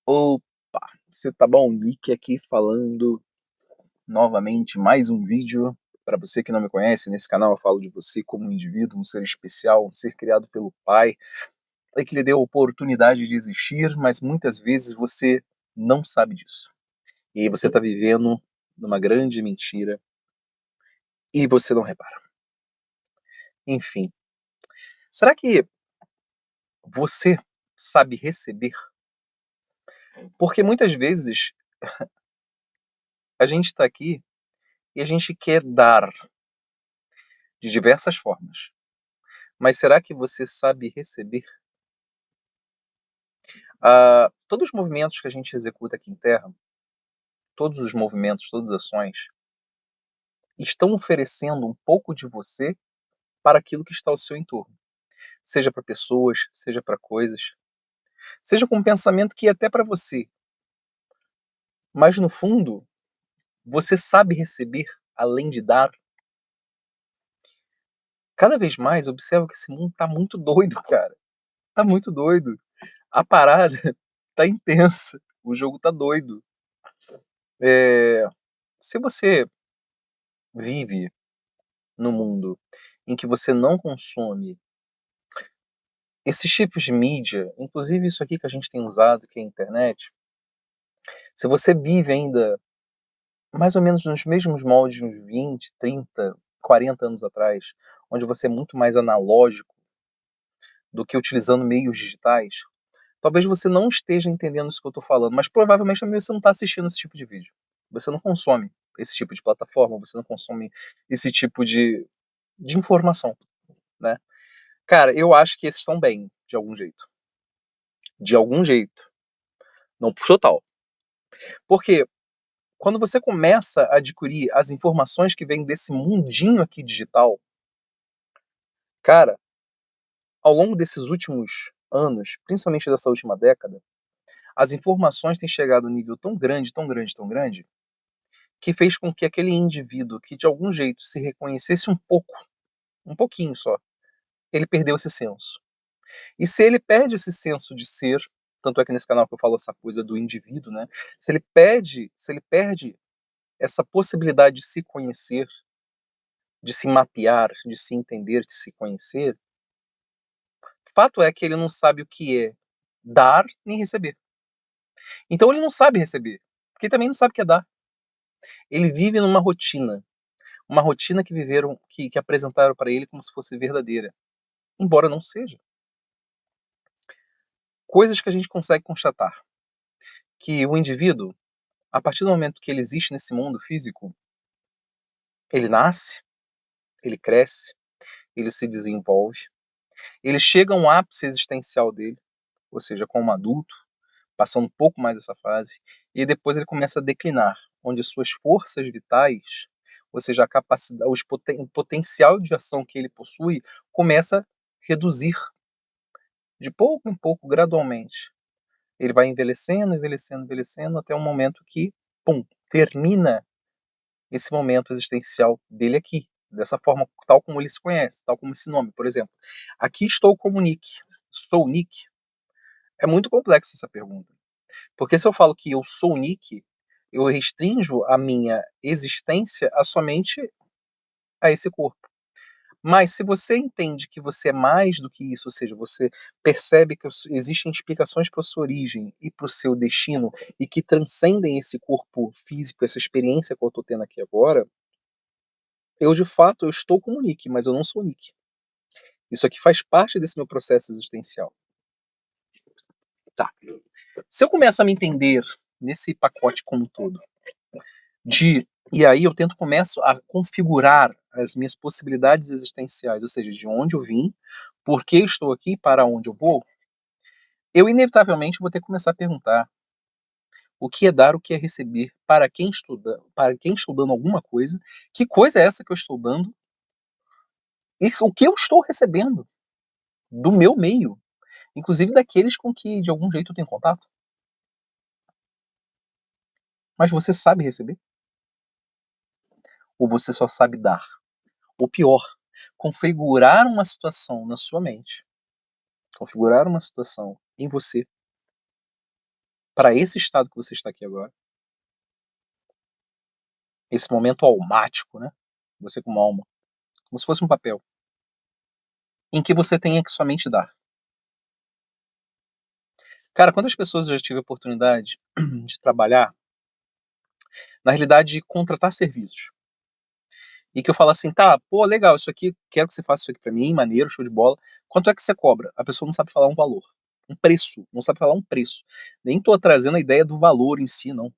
Opa, você tá bom? Nick aqui falando novamente mais um vídeo. Para você que não me conhece, nesse canal eu falo de você como um indivíduo, um ser especial, um ser criado pelo Pai, é que lhe deu a oportunidade de existir, mas muitas vezes você não sabe disso. E aí você tá vivendo numa grande mentira e você não repara. Enfim, será que você sabe receber? Porque muitas vezes a gente tá aqui e a gente quer dar de diversas formas. Mas será que você sabe receber? Todos os movimentos que a gente executa aqui em terra, todos os movimentos, todas as ações, estão oferecendo um pouco de você para aquilo que está ao seu entorno. Seja para pessoas, seja para coisas, seja com um pensamento que é até para você. Mas no fundo, você sabe receber além de dar? Cada vez mais observo que esse mundo tá muito doido, cara. Tá muito doido. A parada tá intensa. O jogo tá doido. Se você vive no mundo em que você não consome esses tipos de mídia, inclusive isso aqui que a gente tem usado, que é a internet, se você vive ainda mais ou menos nos mesmos moldes de uns 20, 30, 40 anos atrás, onde você é muito mais analógico do que utilizando meios digitais, talvez você não esteja entendendo isso que eu estou falando, mas provavelmente também você não está assistindo esse tipo de vídeo. Você não consome esse tipo de plataforma, você não consome esse tipo de informação, né? Cara, eu acho que esses estão bem, de algum jeito. De algum jeito. Não por total. Porque quando você começa a adquirir as informações que vêm desse mundinho aqui digital, cara, ao longo desses últimos anos, principalmente dessa última década, as informações têm chegado a um nível tão grande, tão grande, tão grande, que fez com que aquele indivíduo que de algum jeito se reconhecesse um pouco, um pouquinho só, ele perdeu esse senso. E se ele perde esse senso de ser, tanto é que nesse canal que eu falo essa coisa do indivíduo, né? Se ele perde essa possibilidade de se conhecer, de se mapear, de se entender, de se conhecer, fato é que ele não sabe o que é dar nem receber. Então ele não sabe receber, porque ele também não sabe o que é dar. Ele vive numa rotina, uma rotina que viveram, que apresentaram para ele como se fosse verdadeira, embora não seja. Coisas que a gente consegue constatar, que o indivíduo, a partir do momento que ele existe nesse mundo físico, ele nasce, ele cresce, ele se desenvolve, ele chega a um ápice existencial dele, ou seja, como adulto, passando um pouco mais essa fase, e depois ele começa a declinar, onde suas forças vitais, ou seja, a capacidade, o potencial de ação que ele possui, começa a reduzir de pouco em pouco, gradualmente. Ele vai envelhecendo, envelhecendo, envelhecendo, até um momento que, pum, termina esse momento existencial dele aqui, dessa forma, tal como ele se conhece, tal como esse nome, por exemplo. Aqui estou como Nick, sou Nick. É muito complexo essa pergunta. Porque se eu falo que eu sou Nick, eu restringo a minha existência a somente a esse corpo. Mas se você entende que você é mais do que isso, ou seja, você percebe que existem explicações para a sua origem e para o seu destino e que transcendem esse corpo físico, essa experiência que eu estou tendo aqui agora, eu de fato eu estou como Nick, mas eu não sou Nick. Isso aqui faz parte desse meu processo existencial. Tá. Se eu começo a me entender nesse pacote como um todo, e aí eu começo a configurar as minhas possibilidades existenciais, ou seja, de onde eu vim, por que estou aqui, para onde eu vou, eu inevitavelmente vou ter que começar a perguntar o que é dar, o que é receber, para quem estou dando alguma coisa, que coisa é essa que eu estou dando, e o que eu estou recebendo do meu meio, inclusive daqueles com que de algum jeito eu tenho contato. Mas você sabe receber? Ou você só sabe dar? Ou pior, configurar uma situação na sua mente, configurar uma situação em você para esse estado que você está aqui agora, esse momento almático, né? Você como alma, como se fosse um papel, em que você tenha que somente dar. Cara, quantas pessoas eu já tive a oportunidade de trabalhar, na realidade, de contratar serviços? E que eu falo assim, tá, pô, legal, isso aqui, quero que você faça isso aqui pra mim, maneiro, show de bola. Quanto é que você cobra? A pessoa não sabe falar um valor, um preço, não sabe falar um preço. Nem tô trazendo a ideia do valor em si, não,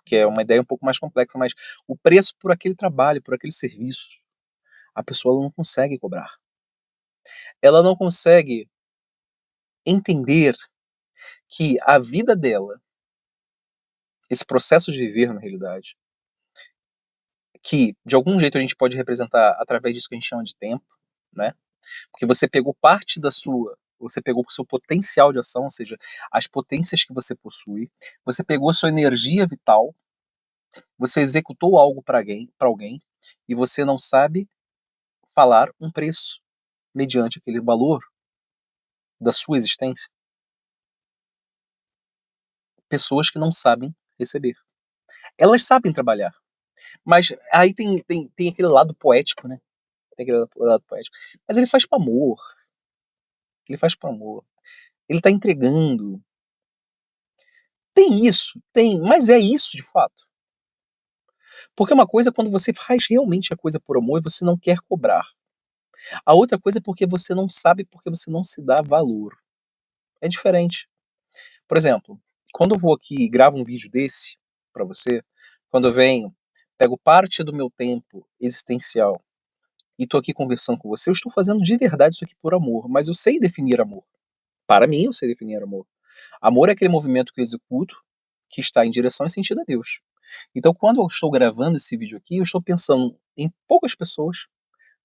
que é uma ideia um pouco mais complexa, mas o preço por aquele trabalho, por aquele serviço, a pessoa ela não consegue cobrar. Ela não consegue entender que a vida dela, esse processo de viver na realidade, que de algum jeito a gente pode representar através disso que a gente chama de tempo, né? Porque você pegou parte da sua, você pegou o seu potencial de ação, ou seja, as potências que você possui, você pegou a sua energia vital, você executou algo para alguém e você não sabe falar um preço mediante aquele valor da sua existência. Pessoas que não sabem receber. Elas sabem trabalhar, mas aí tem aquele lado poético, né? Tem aquele lado poético. Mas ele faz por amor. Ele faz por amor. Ele tá entregando. Tem isso, tem, mas é isso de fato. Porque uma coisa é quando você faz realmente a coisa por amor e você não quer cobrar. A outra coisa é porque você não sabe, porque você não se dá valor. É diferente. Por exemplo, quando eu vou aqui e gravo um vídeo desse pra você, quando eu venho, pego parte do meu tempo existencial e tô aqui conversando com você, eu estou fazendo de verdade isso aqui por amor, mas eu sei definir amor. Para mim, eu sei definir amor. Amor é aquele movimento que eu executo que está em direção e sentido a Deus. Então, quando eu estou gravando esse vídeo aqui, eu estou pensando em poucas pessoas,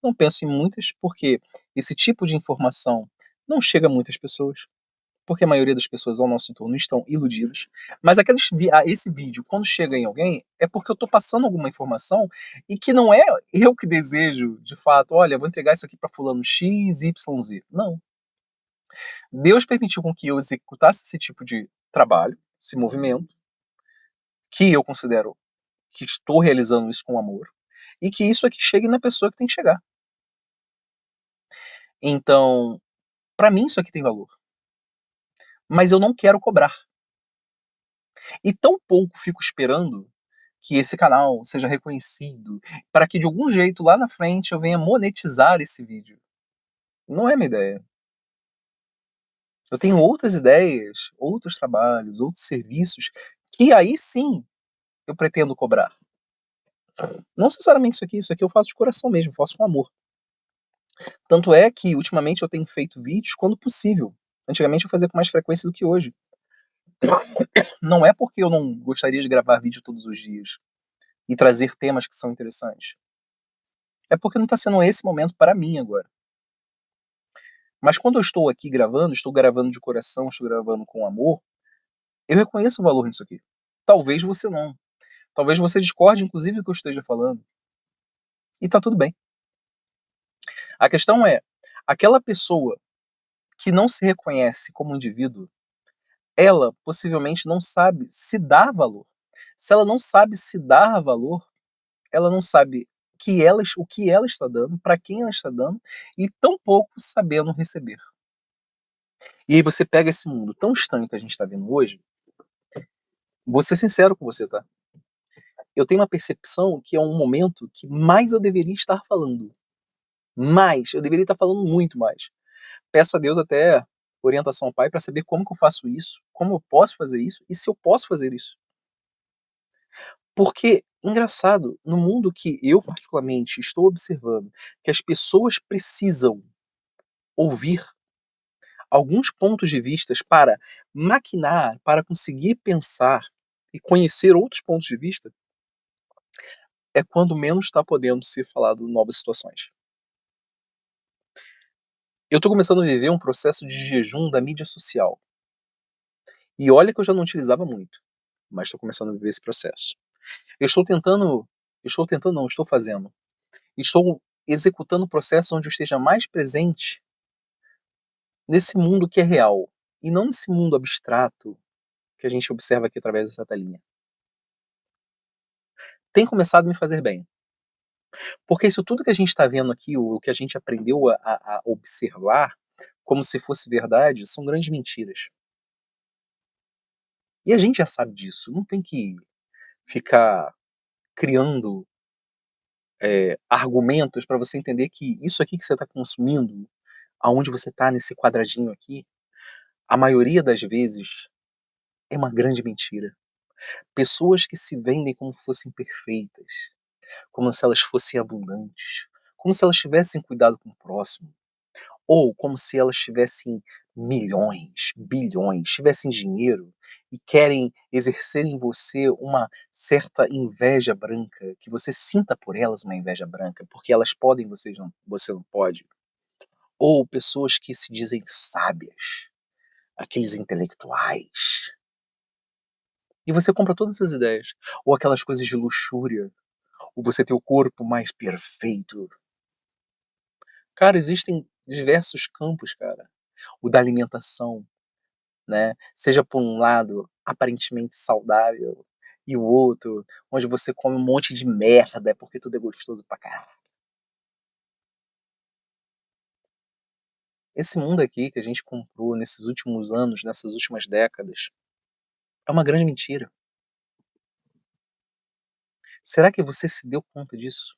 não penso em muitas, porque esse tipo de informação não chega a muitas pessoas, porque a maioria das pessoas ao nosso entorno estão iludidas. Mas esse vídeo, quando chega em alguém, é porque eu estou passando alguma informação e que não é eu que desejo, de fato, olha, vou entregar isso aqui para fulano X, Y, Z. Não. Deus permitiu com que eu executasse esse tipo de trabalho, esse movimento, que eu considero que estou realizando isso com amor, e que isso aqui chegue na pessoa que tem que chegar. Então, para mim isso aqui tem valor, mas eu não quero cobrar. E tão pouco fico esperando que esse canal seja reconhecido, para que de algum jeito lá na frente eu venha monetizar esse vídeo. Não é minha ideia. Eu tenho outras ideias, outros trabalhos, outros serviços, que aí sim eu pretendo cobrar. Não necessariamente isso aqui eu faço de coração mesmo, faço com amor. Tanto é que ultimamente eu tenho feito vídeos quando possível. Antigamente eu fazia com mais frequência do que hoje. Não é porque eu não gostaria de gravar vídeo todos os dias e trazer temas que são interessantes. É porque não está sendo esse momento para mim agora. Mas quando eu estou aqui gravando, estou gravando de coração, estou gravando com amor, eu reconheço o valor nisso aqui. Talvez você não. Talvez você discorde, inclusive, do que eu esteja falando. E tá tudo bem. A questão é, aquela pessoa que não se reconhece como indivíduo, ela possivelmente não sabe se dar valor. Se ela não sabe se dar valor, ela não sabe o que ela está dando, para quem ela está dando, e tampouco sabendo receber. E aí você pega esse mundo tão estranho que a gente está vendo hoje, vou ser sincero com você, tá? Eu tenho uma percepção que é um momento que mais eu deveria estar falando. Mais, eu deveria estar falando muito mais. Peço a Deus até orientação ao Pai para saber como que eu faço isso, como eu posso fazer isso e se eu posso fazer isso. Porque, engraçado, no mundo que eu particularmente estou observando, que as pessoas precisam ouvir alguns pontos de vistas para maquinar, para conseguir pensar e conhecer outros pontos de vista, é quando menos está podendo ser falado novas situações. Eu estou começando a viver um processo de jejum da mídia social. E olha que eu já não utilizava muito, mas estou começando a viver esse processo. Não, estou fazendo. Estou executando processos onde eu esteja mais presente nesse mundo que é real, e não nesse mundo abstrato, que a gente observa aqui através dessa telinha, tem começado a me fazer bem. Porque isso tudo que a gente está vendo aqui, o que a gente aprendeu a observar como se fosse verdade, são grandes mentiras. E a gente já sabe disso, não tem que ficar criando argumentos para você entender que isso aqui que você está consumindo, aonde você está nesse quadradinho aqui, a maioria das vezes é uma grande mentira. Pessoas que se vendem como fossem perfeitas, como se elas fossem abundantes, como se elas tivessem cuidado com o próximo, ou como se elas tivessem milhões, bilhões, tivessem dinheiro e querem exercer em você uma certa inveja branca, que você sinta por elas uma inveja branca, porque elas podem, você não pode. Ou pessoas que se dizem sábias, aqueles intelectuais. E você compra todas essas ideias. Ou aquelas coisas de luxúria, ou você ter o corpo mais perfeito. Cara, existem diversos campos, cara. O da alimentação, né? Seja por um lado aparentemente saudável e o outro onde você come um monte de merda porque tudo é gostoso pra caralho. Esse mundo aqui que a gente comprou nesses últimos anos, nessas últimas décadas, é uma grande mentira. Será que você se deu conta disso?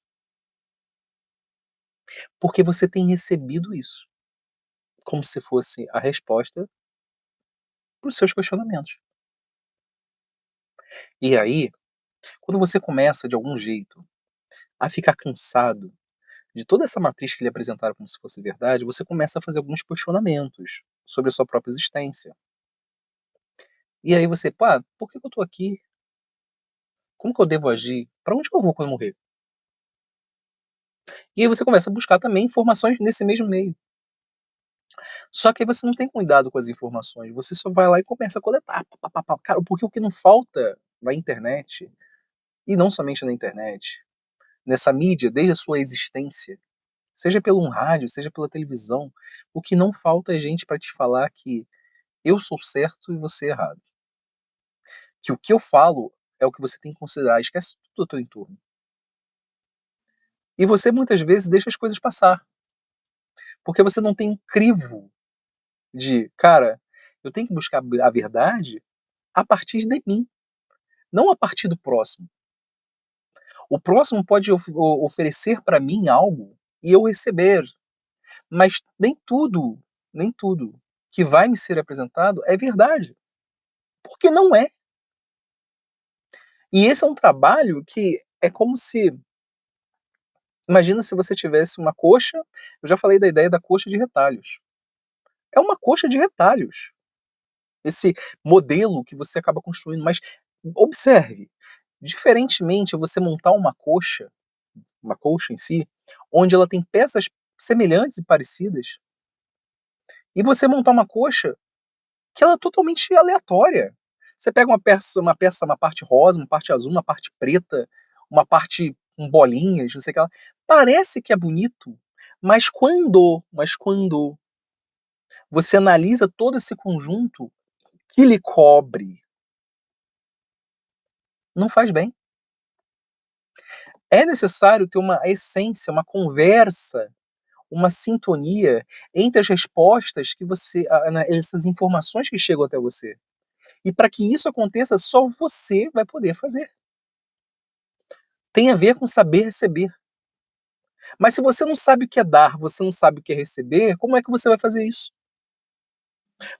Porque você tem recebido isso, como se fosse a resposta para os seus questionamentos. E aí, quando você começa de algum jeito a ficar cansado de toda essa matriz que lhe apresentaram como se fosse verdade, você começa a fazer alguns questionamentos sobre a sua própria existência. E aí você, pá, por que eu tô aqui? Como que eu devo agir? Pra onde que eu vou quando eu morrer? E aí você começa a buscar também informações nesse mesmo meio. Só que aí você não tem cuidado com as informações, você só vai lá e começa a coletar. Pá, pá, pá, pá. Cara, porque o que não falta na internet, e não somente na internet, nessa mídia, desde a sua existência, seja pelo um rádio, seja pela televisão, o que não falta é gente para te falar que eu sou certo e você é errado. Que o que eu falo é o que você tem que considerar, esquece tudo ao teu entorno. E você muitas vezes deixa as coisas passar, porque você não tem um crivo de, cara, eu tenho que buscar a verdade a partir de mim, não a partir do próximo. O próximo pode oferecer para mim algo e eu receber, mas nem tudo que vai me ser apresentado é verdade, porque não é. E esse é um trabalho que é como se, imagina se você tivesse uma coxa, eu já falei da ideia da coxa de retalhos. É uma coxa de retalhos, esse modelo que você acaba construindo, mas observe, diferentemente você montar uma colcha em si, onde ela tem peças semelhantes e parecidas, e você montar uma coxa que ela é totalmente aleatória. Você pega uma parte rosa, uma parte azul, uma parte preta, uma parte com bolinhas, não sei o que lá. Parece que é bonito, mas quando você analisa todo esse conjunto que lhe cobre, não faz bem. É necessário ter uma essência, uma conversa, uma sintonia entre as respostas que você, essas informações que chegam até você. E para que isso aconteça, só você vai poder fazer. Tem a ver com saber receber. Mas se você não sabe o que é dar, você não sabe o que é receber, como é que você vai fazer isso?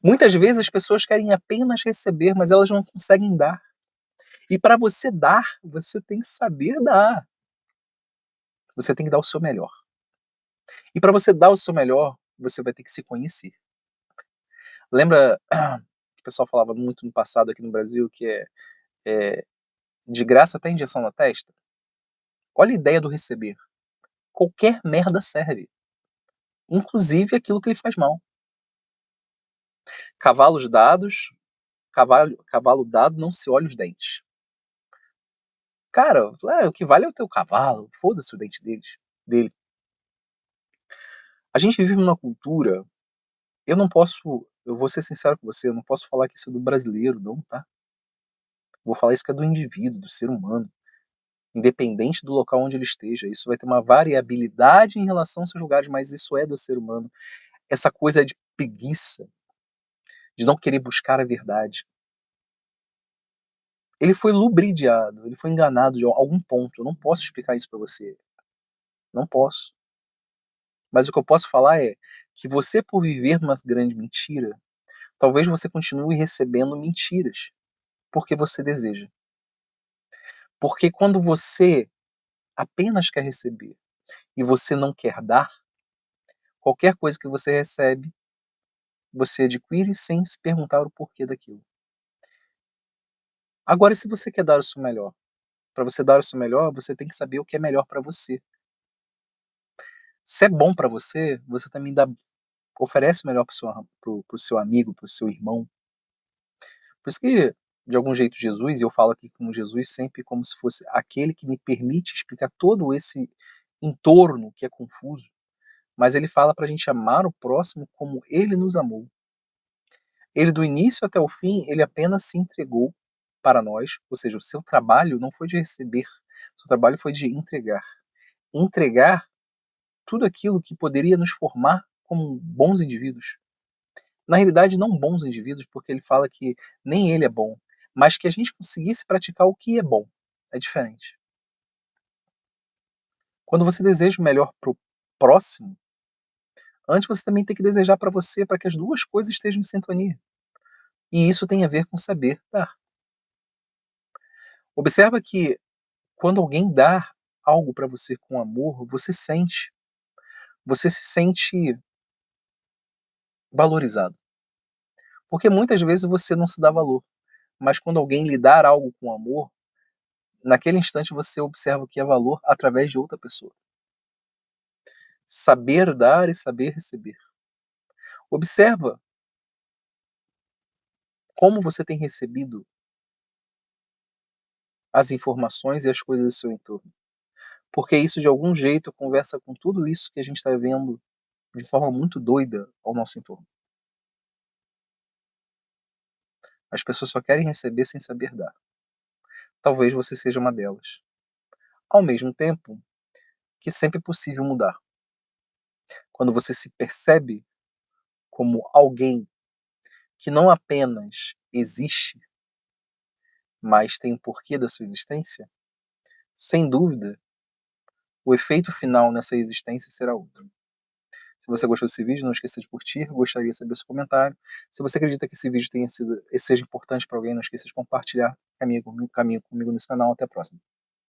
Muitas vezes as pessoas querem apenas receber, mas elas não conseguem dar. E para você dar, você tem que saber dar. Você tem que dar o seu melhor. E para você dar o seu melhor, você vai ter que se conhecer. Lembra que o pessoal falava muito no passado aqui no Brasil que é de graça até injeção na testa? Olha a ideia do receber. Qualquer merda serve, inclusive aquilo que lhe faz mal. Cavalos dados, cavalo dado não se olha os dentes. Cara, o que vale é o teu cavalo, foda-se o dente dele. A gente vive numa cultura, eu não posso eu vou ser sincero com você, eu não posso falar que isso é do brasileiro não, tá. Vou falar isso que é do indivíduo, do ser humano, independente do local onde ele esteja, isso vai ter uma variabilidade em relação aos seus lugares, mas isso é do ser humano. Essa coisa de preguiça, de não querer buscar a verdade. Ele foi lubridiado, ele foi enganado de algum ponto, eu não posso explicar isso pra você, não posso. Mas o que eu posso falar é que você, por viver uma grande mentira, talvez você continue recebendo mentiras, porque você deseja. Porque quando você apenas quer receber e você não quer dar, qualquer coisa que você recebe, você adquire sem se perguntar o porquê daquilo. Agora, se você quer dar o seu melhor, para você dar o seu melhor, você tem que saber o que é melhor para você. Se é bom para você, você também oferece o melhor para o seu amigo, para o seu irmão. Por isso que, de algum jeito, Jesus, e eu falo aqui com Jesus sempre como se fosse aquele que me permite explicar todo esse entorno que é confuso, mas ele fala para a gente amar o próximo como ele nos amou. Ele, do início até o fim, ele apenas se entregou para nós, ou seja, o seu trabalho não foi de receber, o seu trabalho foi de entregar. Entregar tudo aquilo que poderia nos formar como bons indivíduos. Na realidade, não bons indivíduos, porque ele fala que nem ele é bom, mas que a gente conseguisse praticar o que é bom. É diferente. Quando você deseja o melhor para o próximo, antes você também tem que desejar para você, para que as duas coisas estejam em sintonia. E isso tem a ver com saber dar. Observa que quando alguém dá algo para você com amor, você sente. Você se sente valorizado. Porque muitas vezes você não se dá valor. Mas quando alguém lhe dá algo com amor, naquele instante você observa o que é valor através de outra pessoa. Saber dar e saber receber. Observa como você tem recebido as informações e as coisas do seu entorno. Porque isso, de algum jeito, conversa com tudo isso que a gente está vendo de forma muito doida ao nosso entorno. As pessoas só querem receber sem saber dar. Talvez você seja uma delas. Ao mesmo tempo que sempre é possível mudar. Quando você se percebe como alguém que não apenas existe, mas tem o porquê da sua existência, sem dúvida, o efeito final nessa existência será outro. Se você gostou desse vídeo, não esqueça de curtir, gostaria de saber o seu comentário. Se você acredita que esse vídeo seja importante para alguém, não esqueça de compartilhar. Caminhe comigo nesse canal. Até a próxima.